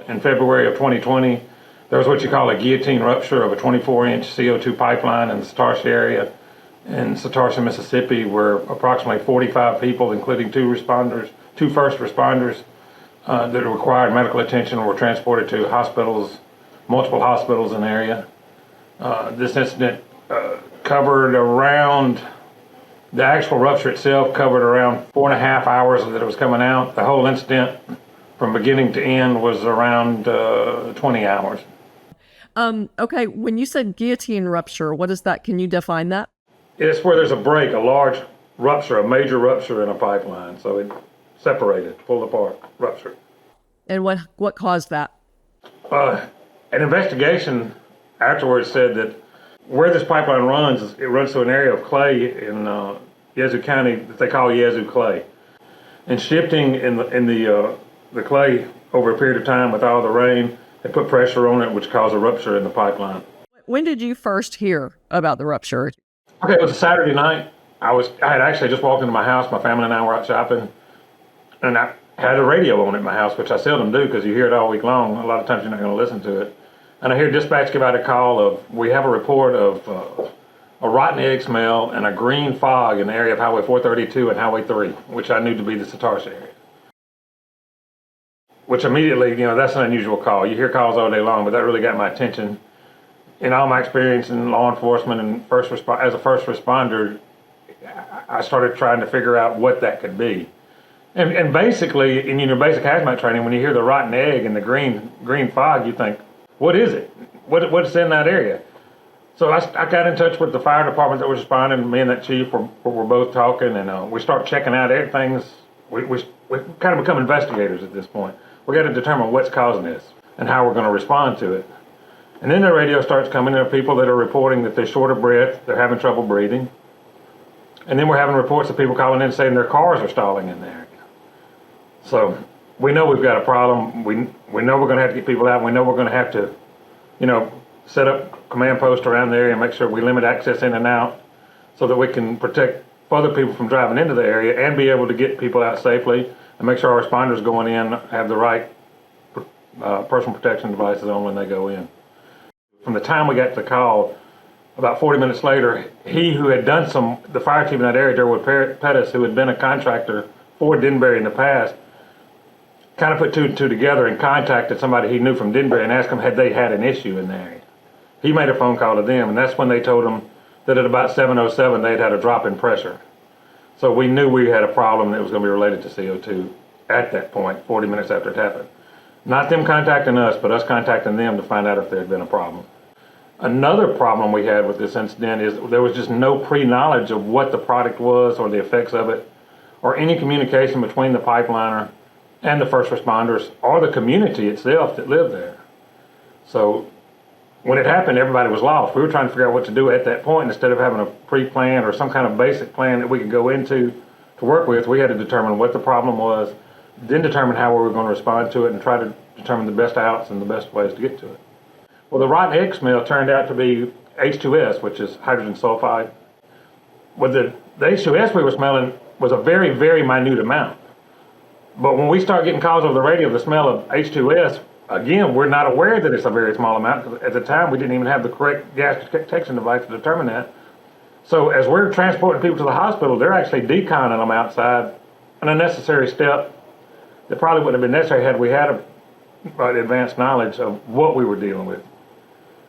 In February of 2020, there was what you call a guillotine rupture of a 24-inch CO2 pipeline in the Satartia area in Satartia, Mississippi, where approximately 45 people, including two first responders that required medical attention, were transported to hospitals, multiple hospitals in the area. This incident covered around, the actual rupture itself covered around 4.5 hours that it was coming out. The whole incident from beginning to end was around 20 hours. Okay, when you said guillotine rupture, what is that? Can you define that? It's where there's a break, a large rupture, a major rupture in a pipeline. So it separated, pulled apart, ruptured. And what caused that? An investigation afterwards said that where this pipeline runs, it runs through an area of clay in Yazoo County that they call Yazoo clay. And shifting in the clay over a period of time with all the rain, it put pressure on it, which caused a rupture in the pipeline. When did you first hear about the rupture? Okay, it was a Saturday night. I had actually just walked into my house. My family and I were out shopping, and I had a radio on at my house, which I seldom do because you hear it all week long. A lot of times you're not going to listen to it. And I hear dispatch give out a call of, we have a report of a rotten egg smell and a green fog in the area of Highway 432 and Highway 3, which I knew to be the Satartia area. Which immediately, that's an unusual call. You hear calls all day long, but that really got my attention. In all my experience in law enforcement and as a first responder, I started trying to figure out what that could be. And basically, in your basic hazmat training, when you hear the rotten egg and the green fog, you think, what is it? What's in that area? So I got in touch with the fire department that was responding. Me and that chief were both talking, and we start checking out everything. We kind of become investigators at this point. We got to determine what's causing this and how we're going to respond to it. And then the radio starts coming in of people that are reporting that they're short of breath, they're having trouble breathing. And then we're having reports of people calling in saying their cars are stalling in there. So we know we've got a problem. We know we're going to have to get people out. We know we're going to have to, set up command posts around the area and make sure we limit access in and out so that we can protect other people from driving into the area and be able to get people out safely and make sure our responders going in have the right personal protection devices on when they go in. From the time we got the call, about 40 minutes later, he who had done the fire chief in that area, Derwood Pettis, who had been a contractor for Denbury in the past, kind of put two and two together and contacted somebody he knew from Denbury and asked them had they had an issue in the area. He made a phone call to them, and that's when they told him that at about 7:07 they'd had a drop in pressure. So we knew we had a problem that was going to be related to CO2 at that point, 40 minutes after it happened. Not them contacting us, but us contacting them to find out if there had been a problem. Another problem we had with this incident is there was just no pre-knowledge of what the product was or the effects of it, or any communication between the pipeliner and the first responders or the community itself that lived there. So when it happened, everybody was lost. We were trying to figure out what to do at that point. Instead of having a pre-plan or some kind of basic plan that we could go into to work with, we had to determine what the problem was, then determine how we were going to respond to it, and try to determine the best outs and the best ways to get to it. Well, the rotten egg smell turned out to be H2S, which is hydrogen sulfide. Well, the H2S we were smelling was a very, very minute amount. But when we start getting calls over the radio of the smell of H2S, again, we're not aware that it's a very small amount, because at the time we didn't even have the correct gas detection device to determine that. So as we're transporting people to the hospital, they're actually deconning them outside, an unnecessary step that probably wouldn't have been necessary had we had advanced knowledge of what we were dealing with.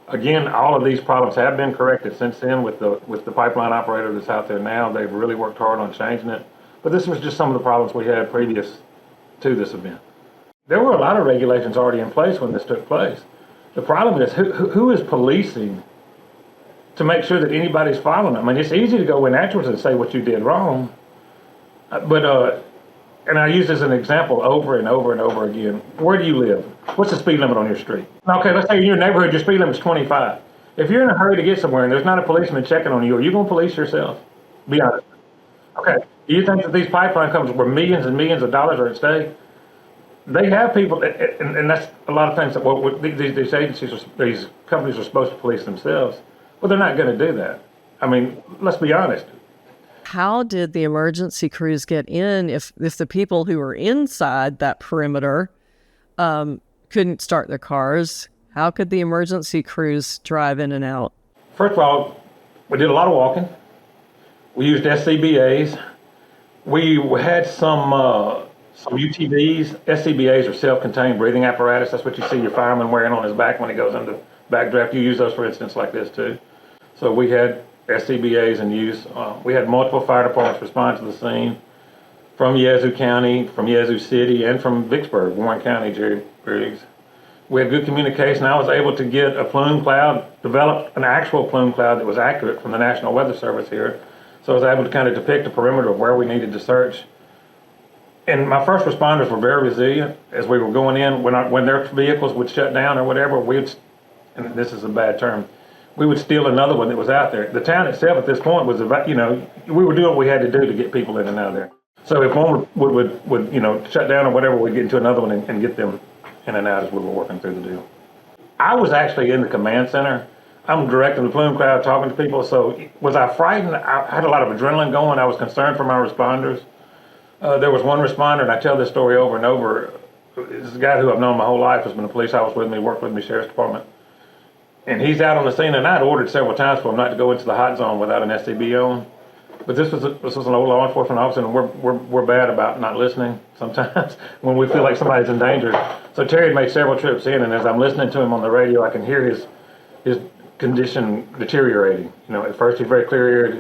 Again, all of these problems have been corrected since then with the pipeline operator that's out there now. They've really worked hard on changing it. But this was just some of the problems we had previous to this event. There were a lot of regulations already in place when this took place. The problem is who is policing to make sure that anybody's following them? I mean, it's easy to go in afterwards and say what you did wrong, but and I use this as an example over and over and over again. Where do you live? What's the speed limit on your street? Okay, let's say in your neighborhood, your speed limit is 25. If you're in a hurry to get somewhere and there's not a policeman checking on you, are you going to police yourself? Be honest. Okay, do you think that these pipeline companies where millions and millions of dollars are at stake, they have people, and that's a lot of things that these agencies, these companies are supposed to police themselves. Well, they're not going to do that. I mean, let's be honest. How did the emergency crews get in if the people who were inside that perimeter couldn't start their cars, how could the emergency crews drive in and out? First of all, we did a lot of walking. We used SCBAs. We had some UTVs. SCBAs are self-contained breathing apparatus. That's what you see your fireman wearing on his back when he goes into backdraft. You use those for instance like this too. So we had SCBAs in use. We had multiple fire departments respond to the scene from Yazoo County, from Yazoo City, and from Vicksburg, Warren County, Jerry Briggs. We had good communication. I was able to get a plume cloud, develop an actual plume cloud that was accurate from the National Weather Service here. So I was able to kind of depict the perimeter of where we needed to search. And my first responders were very resilient as we were going in. When their vehicles would shut down or whatever, and this is a bad term, we would steal another one that was out there. The town itself at this point was, we were doing what we had to do to get people in and out of there. So if one would shut down or whatever, we'd get into another one and get them in and out as we were working through the deal. I was actually in the command center. I'm directing the plume cloud, talking to people. So was I frightened? I had a lot of adrenaline going. I was concerned for my responders. There was one responder, and I tell this story over and over. This is a guy who I've known my whole life, has been a police officer with me, worked with me, sheriff's department. And he's out on the scene, and I'd ordered several times for him not to go into the hot zone without an SCB on. But this was an old law enforcement officer, and we're bad about not listening sometimes when we feel like somebody's in danger. So Terry had made several trips in, and as I'm listening to him on the radio, I can hear his condition deteriorating. At first he's very clear,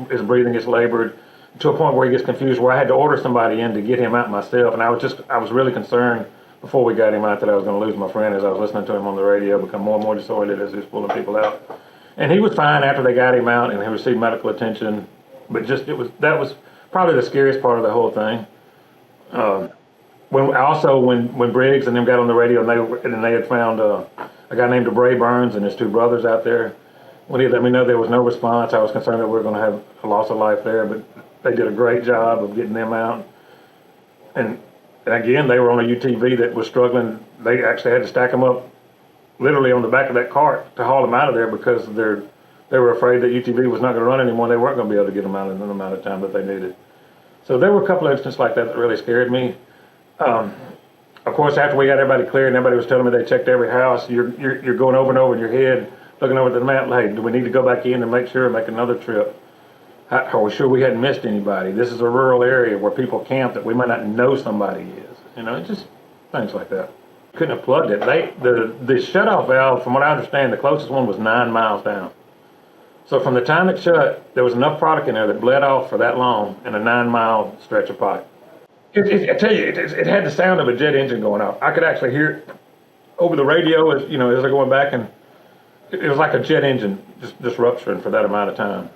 his breathing gets labored to a point where he gets confused, where I had to order somebody in to get him out myself. And I was really concerned before we got him out that I was going to lose my friend as I was listening to him on the radio, become more and more disoriented as he was pulling people out. And he was fine after they got him out, and he received medical attention. But that was probably the scariest part of the whole thing. When Briggs and them got on the radio and they had found a guy named DeBray Burns and his two brothers out there, when he let me know there was no response, I was concerned that we were going to have a loss of life there. But they did a great job of getting them out. And again, they were on a UTV that was struggling. They actually had to stack them up literally on the back of that cart to haul them out of there because they were afraid that UTV was not going to run anymore. They weren't going to be able to get them out in the amount of time that they needed. So there were a couple of instances like that really scared me. Of course, after we got everybody cleared and everybody was telling me they checked every house, you're going over and over in your head, looking over at the map, hey, do we need to go back in and make another trip? Are we sure we hadn't missed anybody? This is a rural area where people camp that we might not know somebody is. Just things like that. Couldn't have plugged it. The shutoff valve, from what I understand, the closest one was 9 miles down. So from the time it shut, there was enough product in there that bled off for that long in a 9-mile stretch of pipe. I tell you, it had the sound of a jet engine going off. I could actually hear it over the radio as they're going back, and it was like a jet engine just rupturing for that amount of time.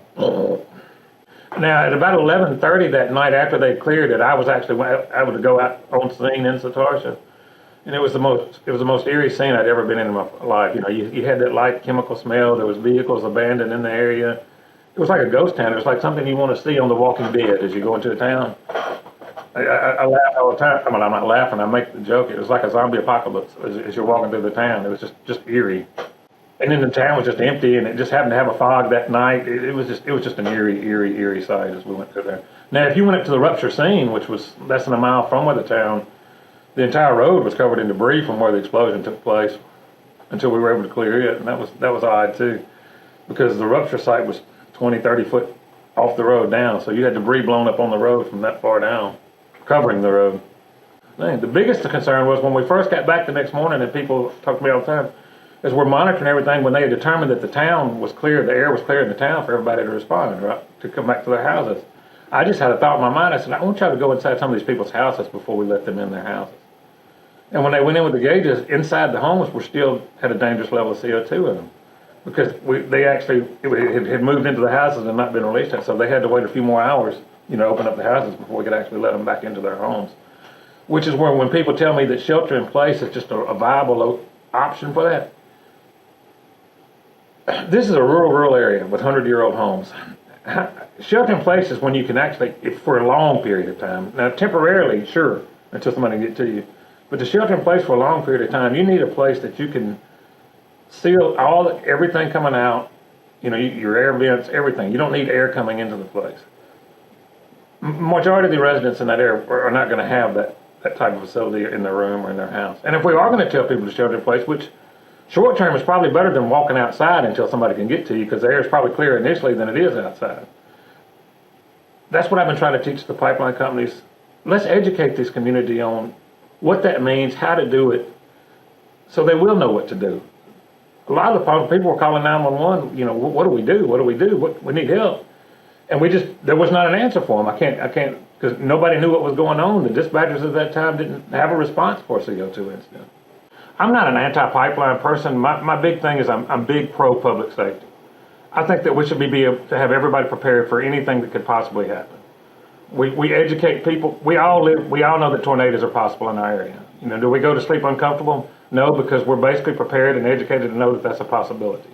Now, at about 11:30 that night after they cleared it, I was actually able to go out on scene in Satartia. And it was the most eerie scene I'd ever been in my life. You had that light chemical smell. There was vehicles abandoned in the area. It was like a ghost town. It was like something you want to see on The Walking Dead as you go into a town. I laugh all the time. I'm not laughing. I make the joke. It was like a zombie apocalypse as you're walking through the town. It was just eerie. And then the town was just empty, and it just happened to have a fog that night. It was just an eerie sight as we went through there. Now, if you went up to the rupture scene, which was less than a mile from where the town, the entire road was covered in debris from where the explosion took place until we were able to clear it. And that was odd too, because the rupture site was 20, 30 foot off the road down. So you had debris blown up on the road from that far down, covering the road. The biggest concern was when we first got back the next morning, and people talk to me all the time, is we're monitoring everything when they had determined that the town was clear, the air was clear in the town for everybody to respond, right, to come back to their houses. I just had a thought in my mind. I said, I want y'all to go inside some of these people's houses before we let them in their houses. And when they went in with the gauges, inside the homes were still had a dangerous level of CO2 in them, because it had moved into the houses and not been released yet. So they had to wait a few more hours, open up the houses before we could actually let them back into their homes. Which is where when people tell me that shelter in place is just a viable option for that. This is a rural area with 100-year-old homes. Shelter in place is when you can actually, for a long period of time. Now, temporarily, sure, until somebody can get to you. But to shelter in place for a long period of time, you need a place that you can seal everything coming out, your air vents, everything. You don't need air coming into the place. Majority of the residents in that area are not going to have that type of facility in their room or in their house. And if we are going to tell people to shelter in place, which short term is probably better than walking outside until somebody can get to you, because the air is probably clearer initially than it is outside. That's what I've been trying to teach the pipeline companies. Let's educate this community on what that means, how to do it, so they will know what to do. A lot of the people were calling 911, you know, what do we do? What do we do? We need help. And there was not an answer for them. I can't, because nobody knew what was going on. The dispatchers at that time didn't have a response for a CO2 incident. I'm not an anti-pipeline person. My big thing is I'm big pro-public safety. I think that we should be able to have everybody prepared for anything that could possibly happen. We educate people. We all know that tornadoes are possible in our area. You know, do we go to sleep uncomfortable? No, because we're basically prepared and educated to know that that's a possibility.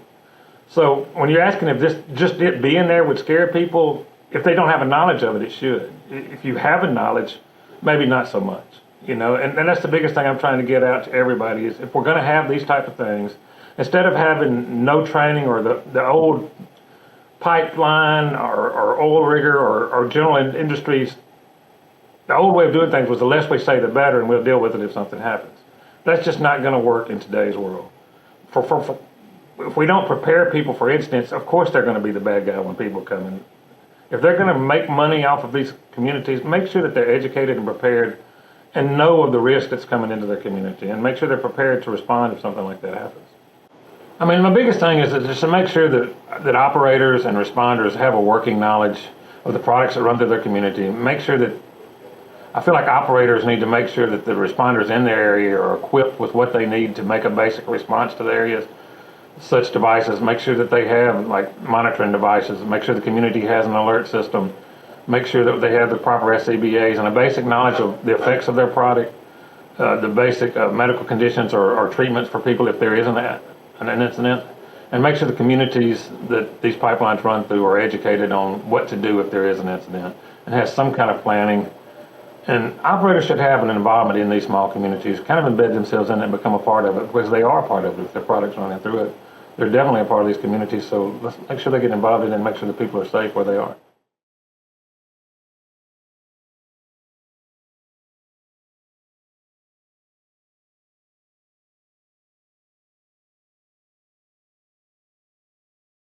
So when you're asking if just it being there would scare people, if they don't have a knowledge of it, it should. If you have a knowledge, maybe not so much. You know, and that's the biggest thing I'm trying to get out to everybody is if we're going to have these type of things, instead of having no training or the old pipeline or oil rigger or general industries, the old way of doing things was the less we say, the better, and we'll deal with it if something happens. That's just not going to work in today's world. If we don't prepare people for incidents, of course they're going to be the bad guy when people come in. If they're going to make money off of these communities, make sure that they're educated and prepared and know of the risk that's coming into their community, and make sure they're prepared to respond if something like that happens. I mean, my biggest thing is just to make sure that operators and responders have a working knowledge of the products that run through their community. Make sure that, I feel like operators need to make sure that the responders in their area are equipped with what they need to make a basic response to the areas. Such devices, make sure that they have like monitoring devices, make sure the community has an alert system, make sure that they have the proper SCBAs and a basic knowledge of the effects of their product, the basic medical conditions or treatments for people if there is an incident, and make sure the communities that these pipelines run through are educated on what to do if there is an incident and has some kind of planning. And operators should have an involvement in these small communities, kind of embed themselves in it and become a part of it, because they are a part of it if their product's running through it. They're definitely a part of these communities, so let's make sure they get involved in it and make sure the people are safe where they are.